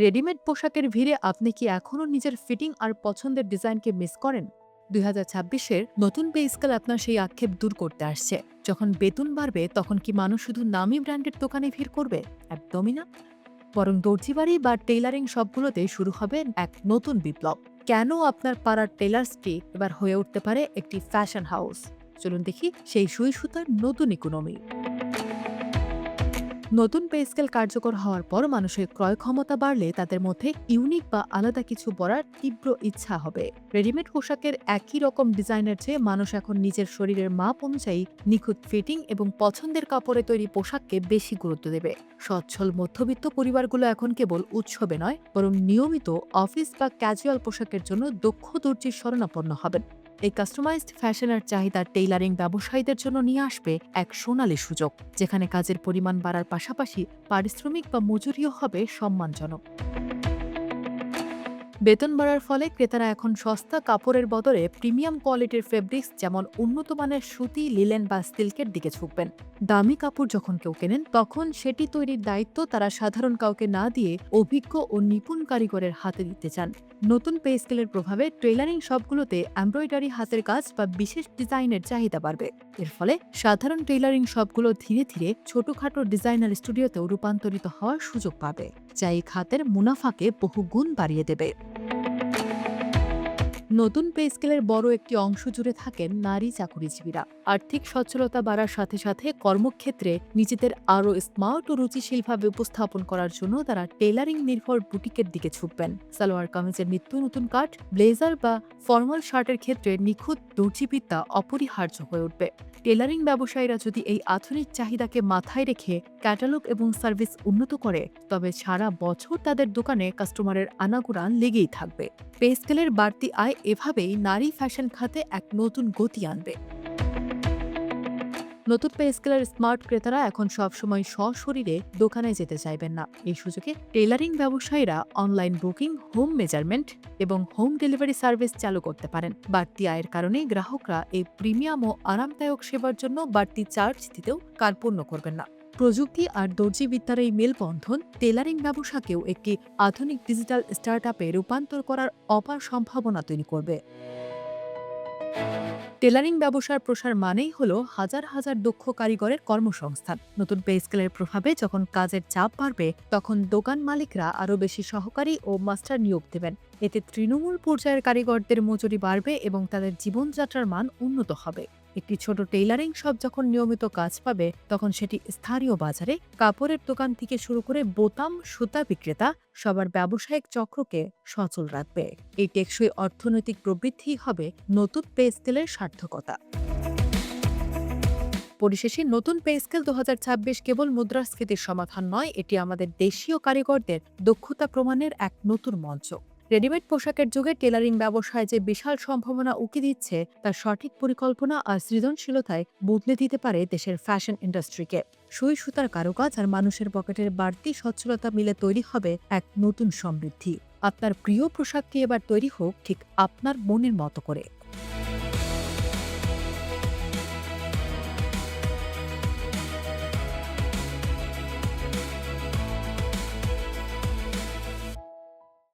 Readymade পোশাকের ভিড়ে আপনি কি এখনও নিজের ফিটিং আর পছন্দের ডিজাইনকে মিস করেন? 2026-এর নতুন পে স্কেল আপনার সেই আক্ষেপ দূর করতে আসছে। যখন বেতন বাড়বে তখন কি মানুষ শুধু নামি ব্র্যান্ডের দোকানে ভিড় করবে? একদমই না। বরং দর্জিবাড়ি বা টেইলারিং শপগুলোতে শুরু হবে এক নতুন বিপ্লব। কেন আপনার পাড়ার টেলার্সটি এবার হয়ে উঠতে পারে একটি ফ্যাশন হাউস? চলুন দেখি সেই সুই সুতার নতুন ইকোনমি। নতুন পে স্কেল কার্যকর হওয়ার পর মানুষের ক্রয় ক্ষমতা বাড়লে তাদের মধ্যে ইউনিক বা আলাদা কিছু পরার তীব্র ইচ্ছা হবে। রেডিমেড পোশাকের একই রকম ডিজাইনের চেয়ে মানুষ এখন নিজের শরীরের মাপ অনুযায়ী নিখুঁত ফিটিং এবং পছন্দের কাপড়ে তৈরি পোশাককে বেশি গুরুত্ব দেবে। সচ্ছল মধ্যবিত্ত পরিবারগুলো এখন কেবল উৎসবে নয়, বরং নিয়মিত অফিস বা ক্যাজুয়াল পোশাকের জন্য দক্ষ দর্জির শরণাপন্ন হবেন। এই কাস্টমাইজড ফ্যাশনের চাহিদা টেইলারিং ব্যবসায়ীদের জন্য নিয়ে আসবে এক সোনালী সুযোগ, যেখানে কাজের পরিমাণ বাড়ার পাশাপাশি পারিশ্রমিক বা মজুরিও হবে সম্মানজনক। বেতন বাড়ার ফলে ক্রেতারা এখন সস্তা কাপড়ের বদলে প্রিমিয়াম কোয়ালিটির ফেব্রিক্স যেমন উন্নত মানের সুতি, লিলেন বা সিল্কের দিকে ঝুঁকবেন। দামি কাপড় যখন কেউ কেনেন তখন সেটি তৈরির দায়িত্ব তারা সাধারণ কাউকে না দিয়ে অভিজ্ঞ ও নিপুণ কারিগরের হাতে দিতে চান। নতুন পে স্কেলের প্রভাবে টেইলারিং শপগুলোতে এমব্রয়ডারি, হাতের কাজ বা বিশেষ ডিজাইনের চাহিদা বাড়বে। এর ফলে সাধারণ টেইলারিং শপগুলো ধীরে ধীরে ছোটখাটো ডিজাইনার স্টুডিওতেও রূপান্তরিত হওয়ার সুযোগ পাবে, যা এই খাতের মুনাফাকে বহুগুণ বাড়িয়ে দেবে। নতুন পে স্কেলের বড় একটি অংশ জুড়ে থাকেন নারী চাকুরিজীবীরা। আর্থিক সচ্ছলতা বাড়ার সাথে সাথে কর্মক্ষেত্রে নিজেদের আরও স্মার্ট ও রুচিশীলভাবে উপস্থাপন করার জন্য তারা টেলারিং নির্ভর বুটিকের দিকে ঝুঁকবেন। সালোয়ার কামিজের নিত্য নতুন কাট, ব্লেজার বা ফর্মাল শার্টের ক্ষেত্রে নিখুঁত দর্জিবিদ্যা অপরিহার্য হয়ে উঠবে। টেলারিং ব্যবসায়ীরা যদি এই আধুনিক চাহিদাকে মাথায় রেখে ক্যাটালগ এবং সার্ভিস উন্নত করে, তবে সারা বছর তাদের দোকানে কাস্টমারের আনাগোনা লেগেই থাকবে। পে স্কেলের বাড়তি আয় এভাবেই নারী ফ্যাশন খাতে এক নতুন গতি আনবে। নতুন পে স্কেলের স্মার্ট ক্রেতারা এখন সবসময় সশরীরে দোকানে যেতে চাইবেন না। এই সুযোগে টেইলারিং ব্যবসায়ীরা অনলাইন বুকিং, হোম মেজারমেন্ট এবং হোম ডেলিভারি সার্ভিস চালু করতে পারেন। বাড়তি আয়ের কারণে গ্রাহকরা এই প্রিমিয়াম ও আরামদায়ক সেবার জন্য বাড়তি চার্জ দিতেও কার্পণ্য করবেন না। প্রযুক্তি আর দর্জিবিদ্যার এই মেলবন্ধন টেলারিং ব্যবসাকেও একটি আধুনিক ডিজিটাল স্টার্টআপে রূপান্তর করার অপার সম্ভাবনা তৈরি করবে। টেলারিং ব্যবসার প্রসার মানেই হলো হাজার হাজার দক্ষ কারিগরের কর্মসংস্থান। নতুন পে স্কেলের প্রভাবে যখন কাজের চাপ বাড়বে, তখন দোকান মালিকরা আরও বেশি সহকারী ও মাস্টার নিয়োগ দেবেন। এতে তৃণমূল পর্যায়ের কারিগরদের মজুরি বাড়বে এবং তাদের জীবনযাত্রার মান উন্নত হবে। একটি ছোট টেইলারিং শপ যখন নিয়মিত কাজ পাবে, তখন সেটি স্থানীয় বাজারে কাপড়ের দোকান থেকে শুরু করে বোতাম, সুতা বিক্রেতা সবার ব্যবসায়িক চক্রকে সচল রাখবে। এই টেকসই অর্থনৈতিক প্রবৃদ্ধি হবে নতুন পে স্কেলের সার্থকতা। পরিশেষে নতুন পে স্কেল 2026 কেবল মুদ্রাস্ফীতির সমাধান নয়, এটি আমাদের দেশীয় কারিগরদের দক্ষতা প্রমাণের এক নতুন মঞ্চ। রেডিমেড পোশাকের যুগে টেলারিং ব্যবসায় যে বিশাল সম্ভাবনা উকি দিচ্ছে, তার সঠিক পরিকল্পনা আর সৃজনশীলতায় বদলে দিতে পারে দেশের ফ্যাশন ইন্ডাস্ট্রিকে। সুই সুতার কারুকাজ আর মানুষের পকেটের বাড়তি সচ্ছলতা মিলে তৈরি হবে এক নতুন সমৃদ্ধি। আপনার প্রিয় পোশাকটি এবার তৈরি হোক ঠিক আপনার মনের মতো করে।